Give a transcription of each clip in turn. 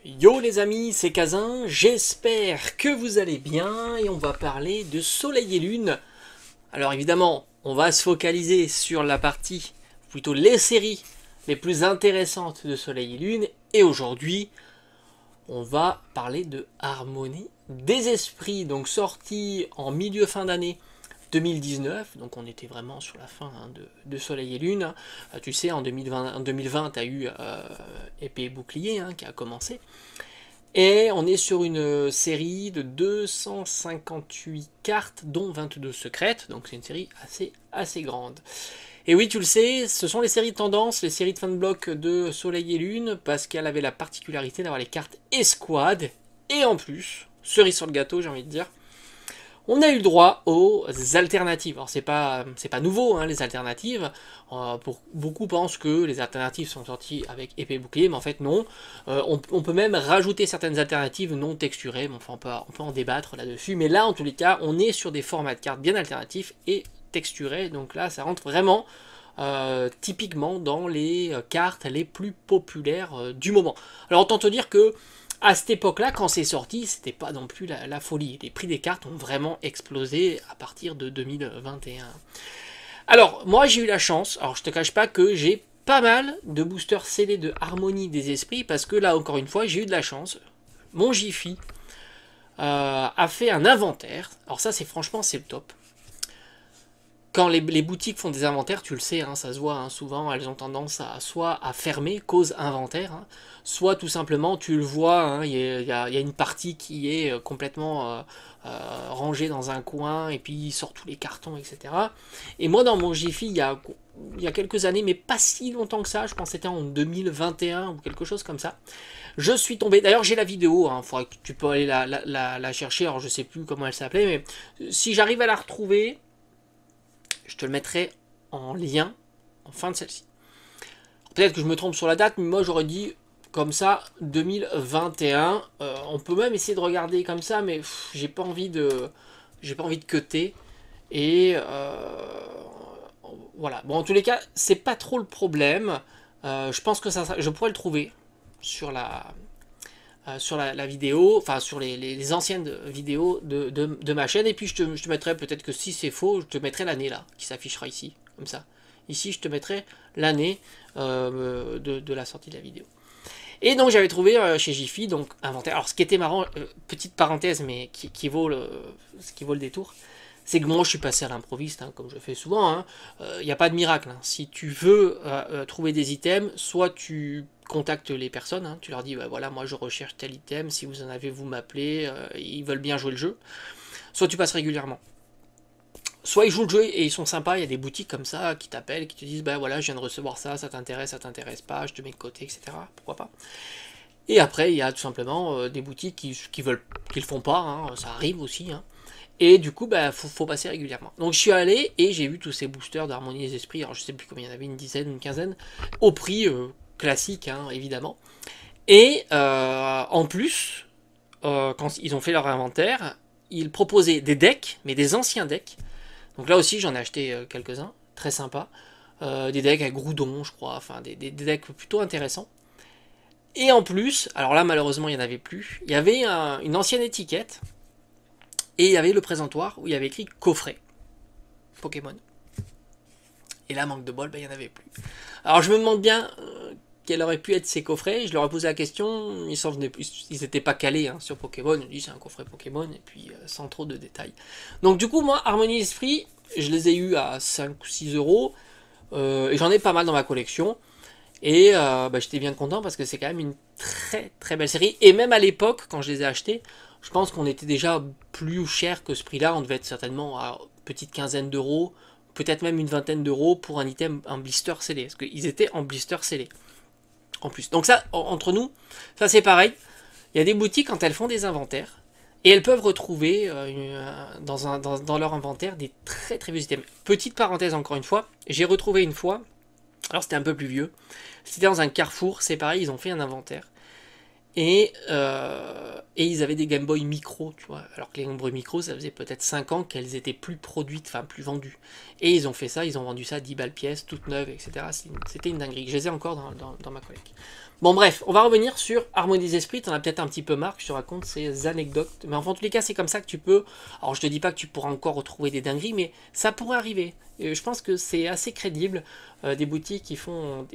Yo les amis, c'est Kazin, j'espère que vous allez bien et on va parler de Soleil et Lune. Alors évidemment, on va se focaliser sur la partie, plutôt les séries les plus intéressantes de Soleil et Lune. Et aujourd'hui, on va parler de Harmonie des Esprits, donc sorti en milieu fin d'année 2019, donc on était vraiment sur la fin de Soleil et Lune. Tu sais, en 2020 tu as eu Épée et Bouclier qui a commencé. Et on est sur une série de 258 cartes, dont 22 secrètes, donc c'est une série assez grande. Et oui, tu le sais, ce sont les séries de tendance, les séries de fin de bloc de Soleil et Lune, parce qu'elle avait la particularité d'avoir les cartes escouade, et en plus, cerise sur le gâteau, j'ai envie de dire, on a eu le droit aux alternatives. Alors c'est pas nouveau les alternatives. Beaucoup pensent que les alternatives sont sorties avec épée et bouclier, mais en fait non. On peut même rajouter certaines alternatives non texturées, mais enfin on peut en débattre là-dessus. Mais là en tous les cas, on est sur des formats de cartes bien alternatifs et texturés. Donc là ça rentre vraiment typiquement dans les cartes les plus populaires du moment. Alors autant te dire que à cette époque-là, quand c'est sorti, c'était pas non plus la folie. Les prix des cartes ont vraiment explosé à partir de 2021. Alors, moi j'ai eu la chance, alors je te cache pas que j'ai pas mal de boosters scellés de Harmonie des Esprits, parce que là, encore une fois, j'ai eu de la chance. Mon Jiffy a fait un inventaire. Alors ça, franchement, c'est le top. Quand les boutiques font des inventaires, tu le sais, ça se voit souvent, elles ont tendance soit à fermer, cause inventaire, soit tout simplement, tu le vois, il y a une partie qui est complètement rangée dans un coin, et puis il sort tous les cartons, etc. Et moi, dans mon Jiffy, il y a quelques années, mais pas si longtemps que ça, je pense que c'était en 2021 ou quelque chose comme ça, je suis tombé, d'ailleurs j'ai la vidéo, faudra que tu peux aller la chercher, alors je sais plus comment elle s'appelait, mais si j'arrive à la retrouver, je te le mettrai en lien en fin de celle-ci. Peut-être que je me trompe sur la date, mais moi j'aurais dit comme ça 2021. On peut même essayer de regarder comme ça, mais j'ai pas envie de cutter. Et voilà. Bon, en tous les cas, c'est pas trop le problème. Je pense que je pourrais le trouver sur la vidéo, enfin sur les anciennes vidéos de ma chaîne, et puis je te mettrai, peut-être que si c'est faux, je te mettrai l'année là, qui s'affichera ici, comme ça. Ici, je te mettrai l'année de la sortie de la vidéo. Et donc j'avais trouvé chez Jiffy, donc inventaire. Alors ce qui était marrant, petite parenthèse, mais qui vaut le détour, c'est que moi je suis passé à l'improviste, comme je fais souvent. Il n'y a pas de miracle. Si tu veux trouver des items, soit tu contactes les personnes, tu leur dis bah, voilà, moi je recherche tel item, si vous en avez, vous m'appelez, ils veulent bien jouer le jeu. Soit tu passes régulièrement. Soit ils jouent le jeu et ils sont sympas, il y a des boutiques comme ça qui t'appellent, qui te disent bah voilà, je viens de recevoir ça t'intéresse pas, je te mets de côté, etc. Pourquoi pas. Et après, il y a tout simplement des boutiques qui le font pas, ça arrive aussi. Et du coup, faut passer régulièrement. Donc je suis allé et j'ai vu tous ces boosters d'Harmonie des Esprits. Alors je sais plus combien il y en avait, une dizaine, une quinzaine, au prix classique, évidemment. Et en plus, quand ils ont fait leur inventaire, ils proposaient des decks, mais des anciens decks. Donc là aussi, j'en ai acheté quelques-uns, très sympas. Des decks avec Groudon, je crois, enfin des decks plutôt intéressants. Et en plus, alors là malheureusement il n'y en avait plus, il y avait une ancienne étiquette, et il y avait le présentoir où il y avait écrit coffret Pokémon. Et là, manque de bol, il n'y en avait plus. Alors je me demande bien quels auraient pu être ces coffrets, je leur ai posé la question, ils n'étaient pas calés sur Pokémon, ils disent c'est un coffret Pokémon, et puis sans trop de détails. Donc du coup, moi, Harmonie Esprit, je les ai eus à 5 ou 6 euros, et j'en ai pas mal dans ma collection. Et j'étais bien content parce que c'est quand même une très très belle série. Et même à l'époque, quand je les ai achetés, je pense qu'on était déjà plus cher que ce prix-là. On devait être certainement à une petite quinzaine d'euros, peut-être même une vingtaine d'euros pour un item, un blister scellé. Parce qu'ils étaient en blister scellé. En plus. Donc ça, entre nous, ça c'est pareil. Il y a des boutiques quand elles font des inventaires. Et elles peuvent retrouver dans leur inventaire des très très vieux items. Petite parenthèse encore une fois, j'ai retrouvé une fois. Alors c'était un peu plus vieux. C'était dans un carrefour, c'est pareil, ils ont fait un inventaire. Et ils avaient des Game Boy Micro, tu vois. Alors que les Game Boy Micro, ça faisait peut-être 5 ans qu'elles étaient plus produites, enfin plus vendues. Et ils ont fait ça, ils ont vendu ça à 10 balles pièce, toutes neuves, etc. C'était une dinguerie. Je les ai encore dans ma collecte. Bon bref, on va revenir sur Harmonie des Esprits. T'en as peut-être un petit peu marre que je te raconte ces anecdotes. Mais enfin, en tous les cas, c'est comme ça que tu peux... Alors je te dis pas que tu pourras encore retrouver des dingueries, mais ça pourrait arriver. Et je pense que c'est assez crédible, des boutiques qui font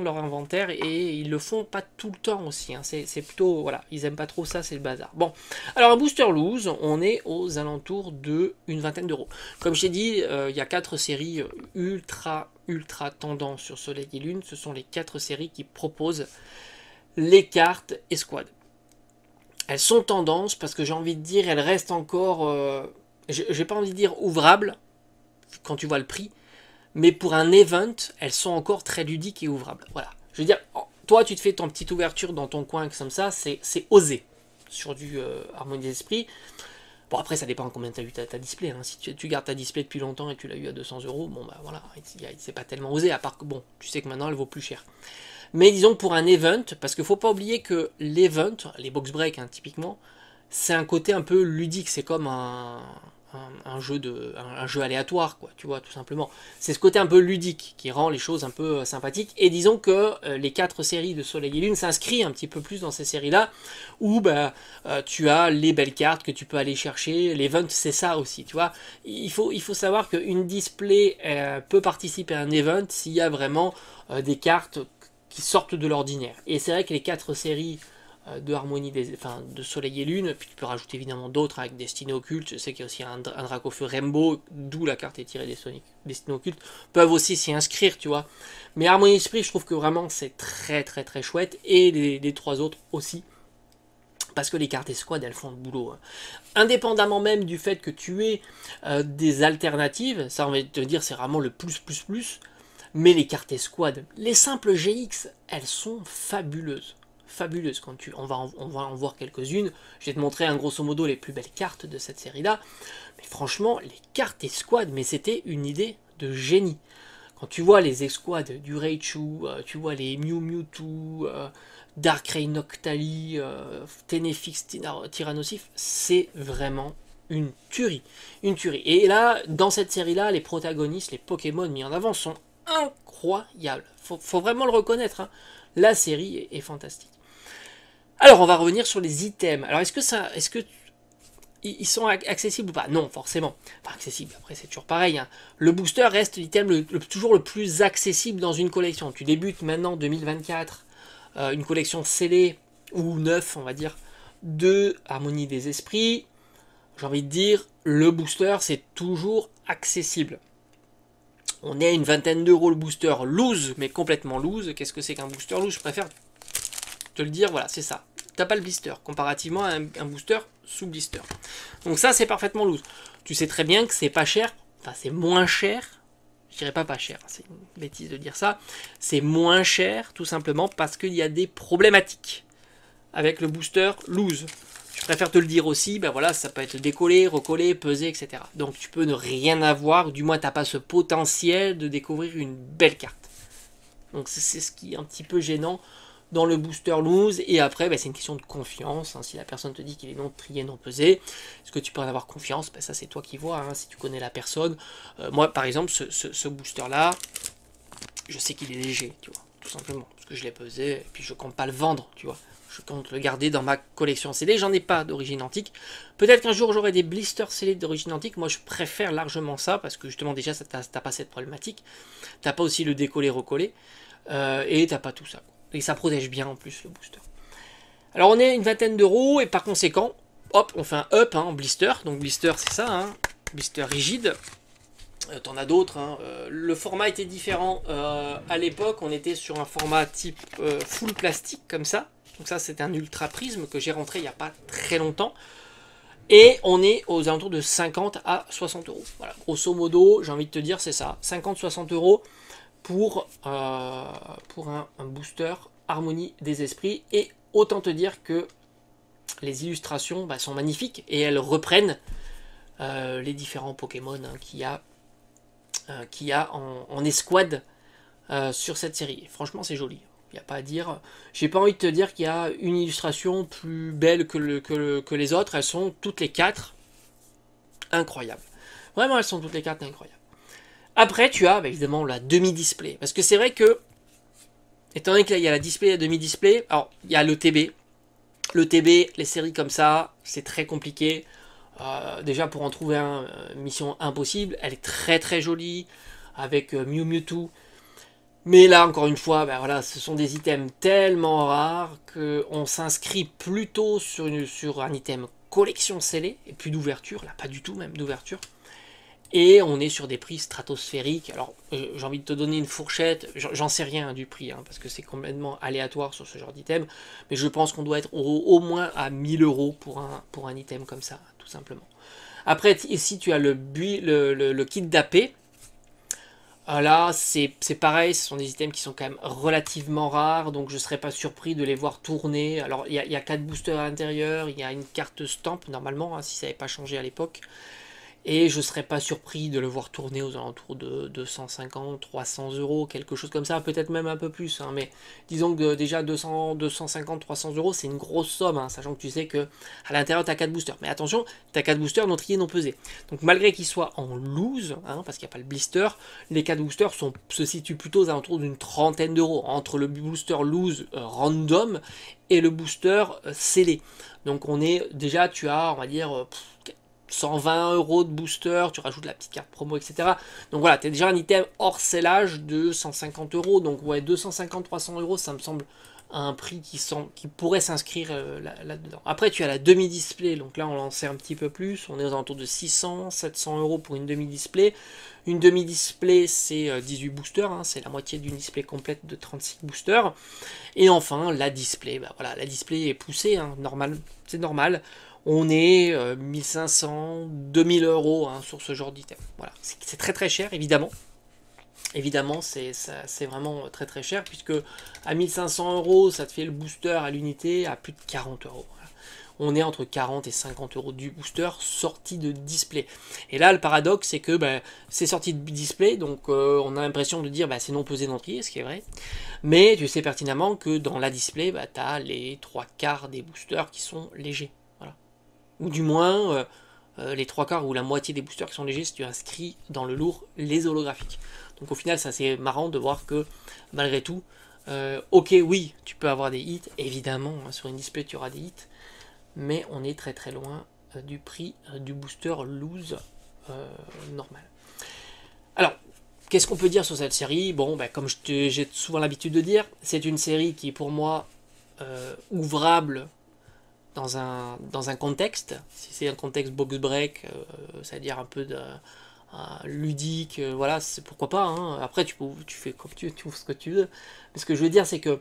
leur inventaire, et ils le font pas tout le temps aussi. Hein. C'est plutôt... Voilà, ils aiment pas trop ça, c'est le bazar. Bon, alors un booster loose, on est aux alentours de une vingtaine d'euros. Comme je t'ai dit, il y a 4 séries ultra tendance sur Soleil et Lune. Ce sont les 4 séries qui proposent les cartes escouade. Elles sont tendance parce que j'ai envie de dire, elles restent encore, j'ai pas envie de dire ouvrables quand tu vois le prix, mais pour un event, elles sont encore très ludiques et ouvrables. Voilà. Je veux dire, toi tu te fais ton petite ouverture dans ton coin comme ça, c'est osé sur du Harmonie des Esprits. Bon, après, ça dépend combien tu as eu ta display. Hein. Si tu gardes ta display depuis longtemps et tu l'as eu à 200 euros, bon, bah voilà, c'est pas tellement osé, à part que, bon, tu sais que maintenant, elle vaut plus cher. Mais disons que pour un event, parce qu'il faut pas oublier que l'event, les box break, hein, typiquement, c'est un côté un peu ludique, c'est comme un jeu aléatoire, quoi, tu vois, tout simplement. C'est ce côté un peu ludique qui rend les choses un peu sympathiques. Et disons que les 4 séries de Soleil et Lune s'inscrivent un petit peu plus dans ces séries-là, où bah, tu as les belles cartes que tu peux aller chercher. L'event, c'est ça aussi, tu vois. Il faut savoir qu'une display peut participer à un event s'il y a vraiment des cartes qui sortent de l'ordinaire. Et c'est vrai que les 4 séries de Harmonie de Soleil et Lune, puis tu peux rajouter évidemment d'autres avec Destinée Occulte, je sais qu'il y a aussi un Dracofeu Rainbow, d'où la carte est tirée des Destinée Occulte, peuvent aussi s'y inscrire, tu vois. Mais Harmonie Esprit, je trouve que vraiment c'est très chouette, et les 3 autres aussi, parce que les cartes escouades, elles font le boulot. Hein. Indépendamment même du fait que tu aies des alternatives, ça on va te dire c'est vraiment le plus, mais les cartes escouades, les simples GX, elles sont fabuleuses. Quand on va en voir quelques-unes. Je vais te montrer un grosso modo les plus belles cartes de cette série-là. Mais franchement, les cartes escouades, mais c'était une idée de génie. Quand tu vois les escouades du Raichu, tu vois les Mewtwo, Darkrai Noctali, Tenefix Tyrannosif, c'est vraiment une tuerie. Et là, dans cette série-là, les protagonistes, les Pokémon mis en avant sont incroyables. Faut vraiment le reconnaître. Hein. La série est fantastique. Alors, on va revenir sur les items. Alors, est-ce que ils sont accessibles ou pas? Non, forcément. Pas accessible, après c'est toujours pareil. Hein. Le booster reste l'item toujours le plus accessible dans une collection. Tu débutes maintenant 2024, une collection scellée, ou 9 on va dire, de Harmonie des Esprits. J'ai envie de dire, le booster c'est toujours accessible. On est à une vingtaine d'euros le booster loose, mais complètement loose. Qu'est-ce que c'est qu'un booster loose? Je préfère te le dire, voilà, c'est ça. T'as pas le blister, comparativement à un booster sous blister. Donc ça, c'est parfaitement loose. Tu sais très bien que c'est pas cher, enfin c'est moins cher, je dirais pas cher, c'est une bêtise de dire ça, c'est moins cher, tout simplement parce qu'il y a des problématiques avec le booster loose. Je préfère te le dire aussi, ben voilà, ça peut être décollé, recollé, pesé, etc. Donc tu peux ne rien avoir, ou du moins t'as pas ce potentiel de découvrir une belle carte. Donc c'est ce qui est un petit peu gênant dans le booster loose, et après bah, c'est une question de confiance, hein. Si la personne te dit qu'il est non trié, non pesé, est-ce que tu peux en avoir confiance? Bah, ça c'est toi qui vois, hein, si tu connais la personne. Moi par exemple ce booster là, je sais qu'il est léger, tu vois, tout simplement, parce que je l'ai pesé, et puis je compte pas le vendre, tu vois, je compte le garder dans ma collection CD, j'en ai pas d'origine antique, peut-être qu'un jour j'aurai des blisters scellés d'origine antique, moi je préfère largement ça, parce que justement déjà t'as pas cette problématique, t'as pas aussi le décollé-recollé, et t'as pas tout ça, quoi. Et ça protège bien en plus le booster. Alors on est à une vingtaine d'euros et par conséquent, hop, on fait un up hein, en blister. Donc blister c'est ça, hein, blister rigide. T'en as d'autres. Hein. Le format était différent. À l'époque, on était sur un format type full plastique comme ça. Donc ça c'était un ultra prisme que j'ai rentré il n'y a pas très longtemps. Et on est aux alentours de 50 à 60 euros. Voilà, grosso modo, j'ai envie de te dire c'est ça. 50-60 euros pour un booster Harmonie des Esprits, et autant te dire que les illustrations bah, sont magnifiques et elles reprennent les différents Pokémon hein, qu'il y a en escouade sur cette série. Et franchement c'est joli. Il n'y a pas à dire. J'ai pas envie de te dire qu'il y a une illustration plus belle que les autres. Elles sont toutes les 4 incroyables. Vraiment, elles sont toutes les 4 incroyables. Après, tu as évidemment la demi-display. Parce que c'est vrai que, étant donné qu'il y a la display et la demi-display, alors il y a le TB. Le TB, les séries comme ça, c'est très compliqué. Déjà, pour en trouver un, mission impossible. Elle est très très jolie, avec Mew Mewtwo. Mais là, encore une fois, ben voilà, ce sont des items tellement rares qu'on s'inscrit plutôt sur un item collection scellée, et plus d'ouverture, là pas du tout même d'ouverture. Et on est sur des prix stratosphériques. Alors, j'ai envie de te donner une fourchette, j'en sais rien du prix, hein, parce que c'est complètement aléatoire sur ce genre d'item, mais je pense qu'on doit être au moins à 1000 € pour un item comme ça, tout simplement. Après, ici, tu as le kit d'AP. Là, c'est pareil, ce sont des items qui sont quand même relativement rares, donc je ne serais pas surpris de les voir tourner. Alors, il y a 4 boosters à l'intérieur, il y a une carte stamp, normalement, hein, si ça n'avait pas changé à l'époque. Et je ne serais pas surpris de le voir tourner aux alentours de 250, 300 €, quelque chose comme ça, peut-être même un peu plus. Hein, mais disons que déjà 200, 250, 300 €, c'est une grosse somme, hein, sachant que tu sais que à l'intérieur tu as 4 boosters. Mais attention, tu as 4 boosters non triés, non pesés. Donc malgré qu'ils soient en loose, hein, parce qu'il n'y a pas le blister, les 4 boosters se situent plutôt aux alentours d'une trentaine d'euros, entre le booster loose random et le booster scellé. Donc on est déjà, tu as, on va dire, 120 € de booster, tu rajoutes la petite carte promo, etc. Donc voilà, tu as déjà un item hors sellage de 150 €. Donc ouais, 250-300 €, ça me semble un prix qui pourrait s'inscrire là-dedans. Après, tu as la demi-display, donc là, on en sait un petit peu plus. On est aux alentours de 600-700 € pour une demi-display. Une demi-display, c'est 18 boosters, hein, c'est la moitié d'une display complète de 36 boosters. Et enfin, la display, bah voilà, la display est poussée, hein, c'est normal. On est 1500, 2000 € hein, sur ce genre d'item. Voilà, c'est très très cher, évidemment. Évidemment, c'est vraiment très très cher, puisque à 1500 €, ça te fait le booster à l'unité à plus de 40 €. Voilà. On est entre 40 et 50 € du booster sorti de display. Et là, le paradoxe, c'est que c'est sorti de display, donc on a l'impression de dire c'est non pesé, non trié, ce qui est vrai. Mais tu sais pertinemment que dans la display, tu as les 3/4 des boosters qui sont légers. Voilà. Ou du moins, les 3/4 ou la moitié des boosters qui sont légers si tu inscris dans le lourd les holographiques. Donc au final, ça c'est marrant de voir que malgré tout, ok, oui, tu peux avoir des hits, évidemment, hein, sur une display tu auras des hits, mais on est très très loin du prix du booster loose normal. Alors, qu'est-ce qu'on peut dire sur cette série? Bon, comme j'ai souvent l'habitude de dire, c'est une série qui est pour moi ouvrable dans un contexte. Si c'est un contexte box break, c'est-à-dire un peu de ludique, voilà, c'est pourquoi pas. Hein. Après, tu fais comme tu ouvres ce que tu veux. Mais ce que je veux dire, c'est que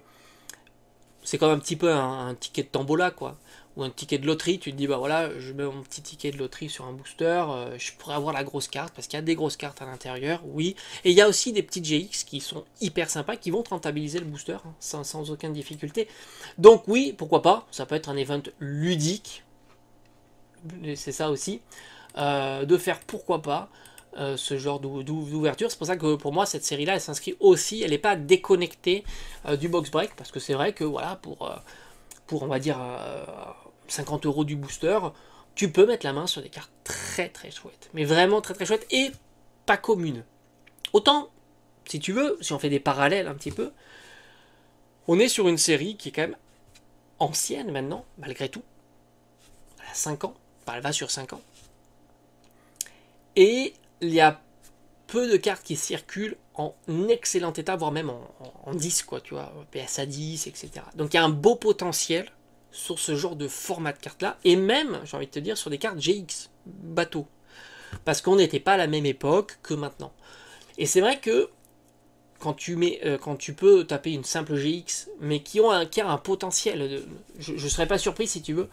c'est comme un petit peu un ticket de tombola, quoi. Ou un ticket de loterie, tu te dis, voilà, je mets mon petit ticket de loterie sur un booster, je pourrais avoir la grosse carte, parce qu'il y a des grosses cartes à l'intérieur, oui. Et il y a aussi des petites GX qui sont hyper sympas, qui vont te rentabiliser le booster, hein, sans aucune difficulté. Donc oui, pourquoi pas, ça peut être un event ludique, c'est ça aussi, de faire pourquoi pas, ce genre d'ouverture. C'est pour ça que pour moi cette série là elle s'inscrit aussi, elle n'est pas déconnectée du box break, parce que c'est vrai que voilà, pour on va dire 50 € du booster, tu peux mettre la main sur des cartes très très chouettes, mais vraiment très très chouettes et pas communes. Autant, si tu veux, si on fait des parallèles un petit peu, on est sur une série qui est quand même ancienne maintenant, malgré tout. Elle a 5 ans, enfin, elle va sur 5 ans. Et il y a peu de cartes qui circulent en excellent état, voire même en 10, quoi, tu vois, PSA 10, etc. Donc il y a un beau potentiel sur ce genre de format de carte-là, et même, j'ai envie de te dire, sur des cartes GX, bateau. Parce qu'on n'était pas à la même époque que maintenant. Et c'est vrai que quand tu peux taper une simple GX, mais qui a un potentiel, je ne serais pas surpris, si tu veux,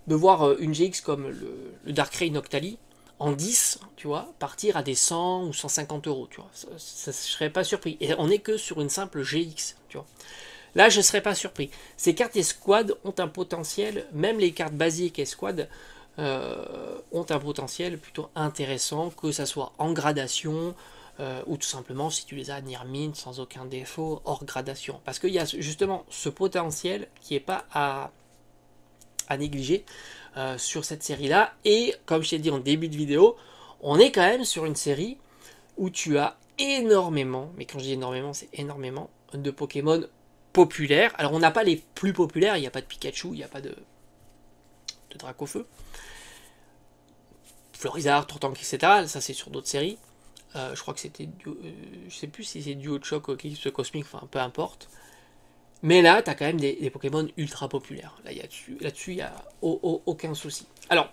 de voir une GX comme le Darkrai Noctali, en 10, tu vois, partir à des 100 ou 150 €, tu vois. Ça, je serais pas surpris. Et on n'est que sur une simple GX, tu vois. Là, je ne serais pas surpris. Ces cartes escouades ont un potentiel, même les cartes basiques escouades ont un potentiel plutôt intéressant, que ça soit en gradation, ou tout simplement si tu les as near mint, sans aucun défaut, hors gradation. Parce qu'il y a justement ce potentiel qui n'est pas à négliger sur cette série-là. Et comme je t'ai dit en début de vidéo, on est quand même sur une série où tu as énormément, mais quand je dis énormément, c'est énormément, de Pokémon populaires. Alors on n'a pas les plus populaires, il n'y a pas de Pikachu, il n'y a pas de Dracofeu, Florizard, Tortank, etc. Ça c'est sur d'autres séries. Je crois que c'était, je sais plus si c'est Duochoc ou Eclipse Cosmique, enfin peu importe. Mais là, tu as quand même des Pokémon ultra populaires. Là-dessus, il n'y a aucun souci. Alors,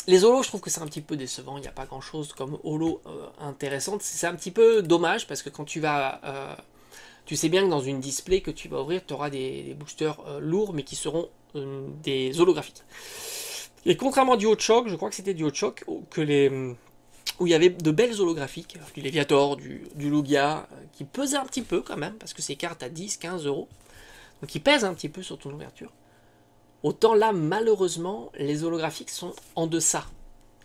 les holos, je trouve que c'est un petit peu décevant. Il n'y a pas grand-chose comme holo intéressante. C'est un petit peu dommage parce que quand tu vas... tu sais bien que dans une display que tu vas ouvrir, tu auras des boosters lourds, mais qui seront des holographiques. Et contrairement à Duochoc, je crois que c'était Duochoc, où il y avait de belles holographiques, du Léviator, du Lugia, qui pesaient un petit peu quand même, parce que ces cartes à 10-15 euros, donc ils pèsent un petit peu sur ton ouverture. Autant là, malheureusement, les holographiques sont en deçà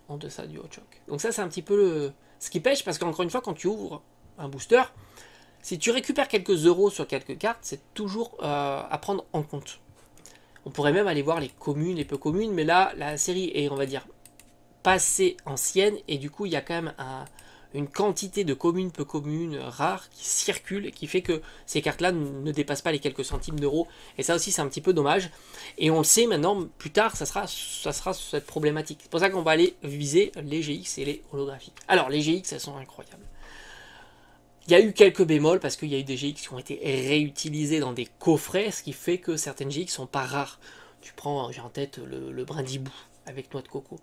du Duochoc. Donc ça, c'est un petit peu ce qui pêche, parce qu'encore une fois, quand tu ouvres un booster, si tu récupères quelques euros sur quelques cartes, c'est toujours à prendre en compte. On pourrait même aller voir les communes, les peu communes, mais là, la série est, on va dire, pas assez ancienne, et du coup, il y a quand même une quantité de communes, peu communes, rares, qui circulent, et qui fait que ces cartes-là ne dépassent pas les quelques centimes d'euros, et ça aussi, c'est un petit peu dommage, et on le sait maintenant, plus tard, ça sera cette problématique. C'est pour ça qu'on va aller viser les GX et les holographiques. Alors, les GX, elles sont incroyables. Il y a eu quelques bémols parce qu'il y a eu des GX qui ont été réutilisés dans des coffrets, ce qui fait que certaines GX sont pas rares. Tu prends, j'ai en tête le Brindibou avec noix de coco.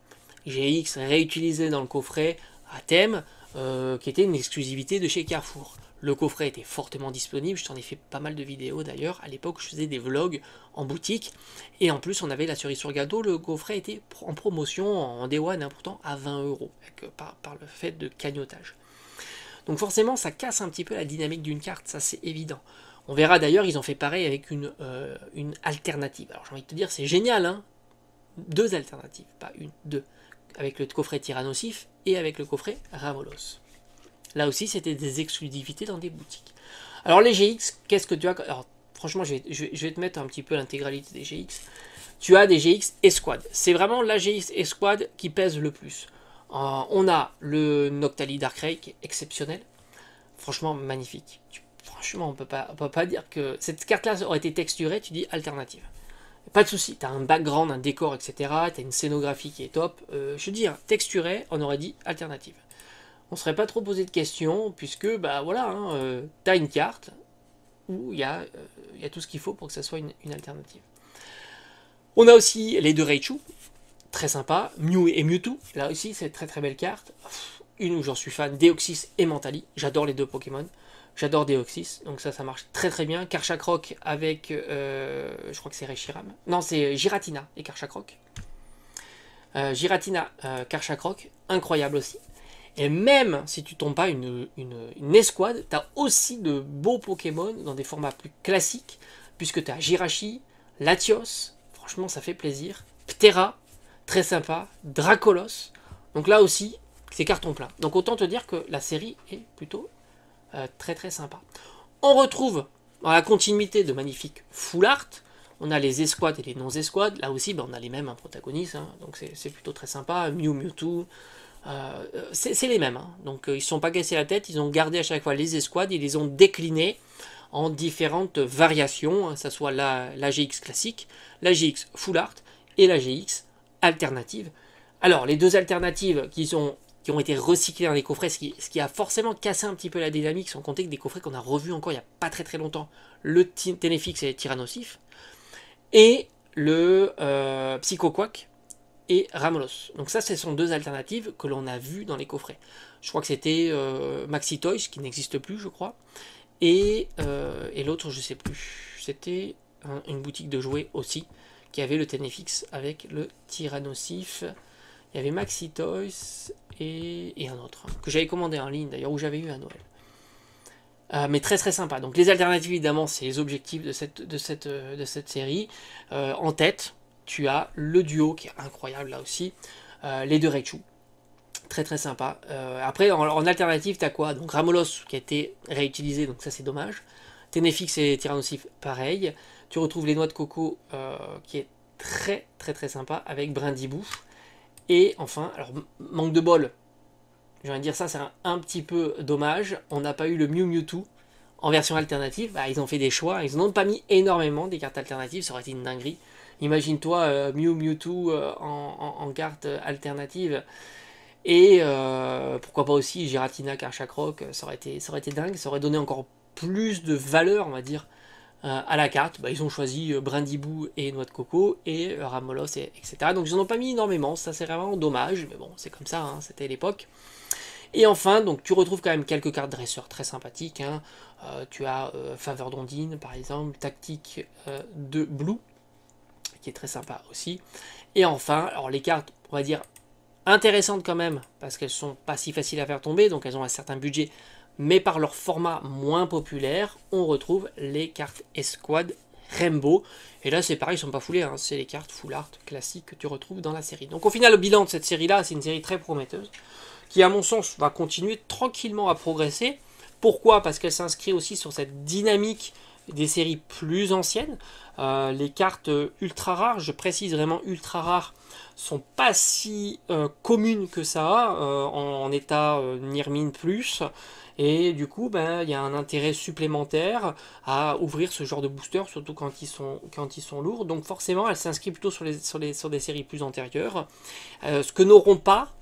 GX réutilisé dans le coffret à thème, qui était une exclusivité de chez Carrefour. Le coffret était fortement disponible, je t'en ai fait pas mal de vidéos d'ailleurs. À l'époque, je faisais des vlogs en boutique. Et en plus, on avait la cerise sur gâteau, le coffret était en promotion en Day One, pourtant à 20 euros, par le fait de cagnotage. Donc forcément, ça casse un petit peu la dynamique d'une carte, ça c'est évident. On verra d'ailleurs, ils ont fait pareil avec une alternative. Alors j'ai envie de te dire, c'est génial, hein. Deux alternatives, pas une, deux. Avec le coffret Tyrannosif et avec le coffret Ramolos. Là aussi, c'était des exclusivités dans des boutiques. Alors les GX, qu'est-ce que tu as? Alors franchement, je vais te mettre un petit peu l'intégralité des GX. Tu as des GX Escouade. C'est vraiment la GX Escouade qui pèse le plus. On a le Noctali Darkrai qui est exceptionnel. Franchement, magnifique. Franchement, on peut pas dire que cette carte-là aurait été texturée, tu dis alternative. Pas de souci, tu as un background, un décor, etc. Tu as une scénographie qui est top. Je dis, texturé, on aurait dit alternative. On ne serait pas trop posé de questions, puisque, bah voilà, tu as une carte où il y a tout ce qu'il faut pour que ça soit une alternative. On a aussi les deux Raichu, très sympa. Mew et Mewtwo, là aussi, c'est très très belle carte. Une où j'en suis fan, Deoxys et Mentali. J'adore les deux Pokémon. J'adore Deoxys, donc ça marche très très bien. Karchakroc avec, je crois que c'est Reshiram. Non, c'est Giratina et Karchakroc. Giratina, Karchakroc, incroyable aussi. Et même si tu tombes pas une escouade, tu as aussi de beaux Pokémon dans des formats plus classiques, puisque tu as Jirachi, Latios, franchement ça fait plaisir. Ptera, très sympa. Dracolos, donc là aussi, c'est carton plein. Donc autant te dire que la série est plutôt très très sympa. On retrouve dans la continuité de magnifiques full art, on a les escouades et les non-escouades, là aussi on a les mêmes protagonistes, donc c'est plutôt très sympa. Mew, Mewtwo, c'est les mêmes, donc ils ne sont pas cassés la tête, ils ont gardé à chaque fois les escouades, ils les ont déclinés en différentes variations, que ce soit la GX classique, la GX full art et la GX alternative. Alors les deux alternatives qui ont été recyclés dans les coffrets, ce qui a forcément cassé un petit peu la dynamique, sans compter que des coffrets qu'on a revus encore il n'y a pas très très longtemps, le Ténéfix et le Tyrannosif, et le Psychoquack et Ramolos. Donc ça, ce sont deux alternatives que l'on a vues dans les coffrets. Je crois que c'était Maxi Toys, qui n'existe plus, je crois, et l'autre, je sais plus. C'était une boutique de jouets aussi, qui avait le Ténéfix avec le Tyrannosif. Il y avait Maxi Toys et un autre, que j'avais commandé en ligne d'ailleurs, où j'avais eu à Noël. Mais très très sympa. Donc les alternatives, évidemment, c'est les objectifs de cette série. En tête, tu as le duo qui est incroyable là aussi, les deux Raichu, Très très sympa. Après, en alternative, tu as quoi? Donc Ramolos qui a été réutilisé, donc ça c'est dommage. Ténéfix et Tyrannosif, pareil. Tu retrouves les noix de coco qui est très très très sympa avec Brindibou. Et enfin, alors manque de bol, j'ai envie de dire ça, c'est un petit peu dommage. On n'a pas eu le Mew Mewtwo en version alternative. Bah, ils ont fait des choix, ils n'ont pas mis énormément des cartes alternatives, ça aurait été une dinguerie. Imagine-toi Mew Mewtwo en carte alternative. Et pourquoi pas aussi Giratina, Karchakroc, ça aurait été dingue, ça aurait donné encore plus de valeur, on va dire, à la carte. Bah, ils ont choisi Brindibou et Noix de Coco et Ramolos, etc. Donc ils n'en ont pas mis énormément, ça c'est vraiment dommage, mais bon, c'est comme ça, hein, c'était l'époque. Et enfin, donc tu retrouves quand même quelques cartes dresseurs très sympathiques. Hein. Tu as Faveur d'Ondine, par exemple, Tactique de Blue, qui est très sympa aussi. Et enfin, alors les cartes, on va dire, intéressantes quand même, parce qu'elles sont pas si faciles à faire tomber, donc elles ont un certain budget, mais par leur format moins populaire, on retrouve les cartes Escouade Rainbow. Et là c'est pareil, ils sont pas foulés, hein, c'est les cartes full art classiques que tu retrouves dans la série. Donc au final, le bilan de cette série-là, c'est une série très prometteuse, qui à mon sens va continuer tranquillement à progresser. Pourquoi? Parce qu'elle s'inscrit aussi sur cette dynamique des séries plus anciennes. Les cartes ultra rares, je précise vraiment ultra rares, sont pas si communes que ça en état Nirmine plus. Et du coup, ben, y a un intérêt supplémentaire à ouvrir ce genre de booster, surtout quand ils sont lourds. Donc forcément, elle s'inscrit plutôt sur des séries plus antérieures. Ce que n'auront pas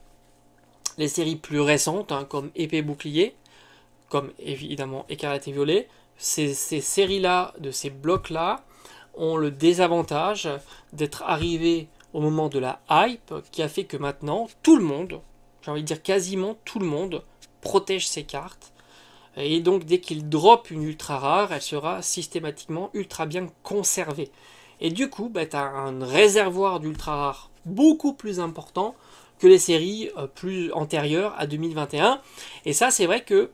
les séries plus récentes, hein, comme Épée Bouclier, comme évidemment Écarlate et Violet, ces séries-là, de ces blocs-là, ont le désavantage d'être arrivés au moment de la hype, qui a fait que maintenant, tout le monde, j'ai envie de dire quasiment tout le monde, protège ses cartes. Et donc, dès qu'il drop une ultra rare, elle sera systématiquement ultra bien conservée. Et du coup, bah, tu as un réservoir d'ultra rares beaucoup plus important que les séries plus antérieures à 2021. Et ça, c'est vrai que...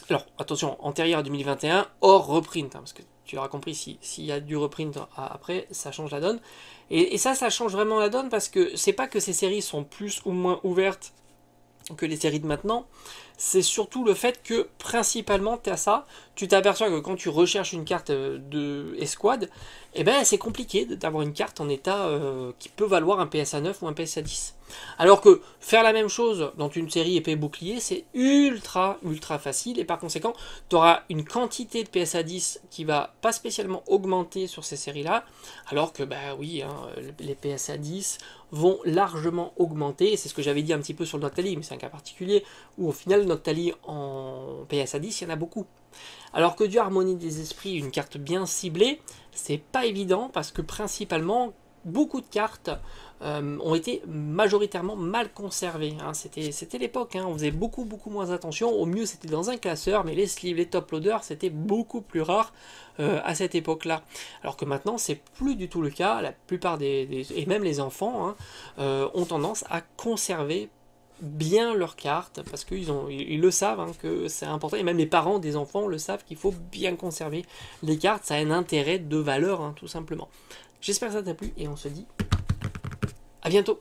Alors, attention, antérieure à 2021, hors reprint, hein, parce que tu auras compris, s'il y a du reprint après, ça change la donne. Et ça change vraiment la donne, parce que c'est pas que ces séries sont plus ou moins ouvertes que les séries de maintenant, c'est surtout le fait que, principalement, tu as ça, tu t'aperçois que quand tu recherches une carte de escouade, eh ben, c'est compliqué d'avoir une carte en état qui peut valoir un PSA 9 ou un PSA 10. Alors que faire la même chose dans une série épée bouclier, c'est ultra facile, et par conséquent, tu auras une quantité de PSA 10 qui va pas spécialement augmenter sur ces séries-là, alors que, bah oui, hein, les PSA 10 vont largement augmenter, et c'est ce que j'avais dit un petit peu sur le Noctali, mais c'est un cas particulier, où au final, Noctali en PSA 10, il y en a beaucoup. Alors que du Harmonie des Esprits, une carte bien ciblée, c'est pas évident, parce que principalement, beaucoup de cartes ont été majoritairement mal conservées. Hein. C'était l'époque, hein. On faisait beaucoup moins attention. Au mieux, c'était dans un classeur, mais les sleeves, les top loaders, c'était beaucoup plus rare à cette époque-là. Alors que maintenant, c'est plus du tout le cas. La plupart et même les enfants hein, ont tendance à conserver bien leurs cartes, parce qu'ils le savent hein, que c'est important, et même les parents des enfants le savent qu'il faut bien conserver les cartes, ça a un intérêt de valeur hein, tout simplement. J'espère que ça t'a plu et on se dit à bientôt.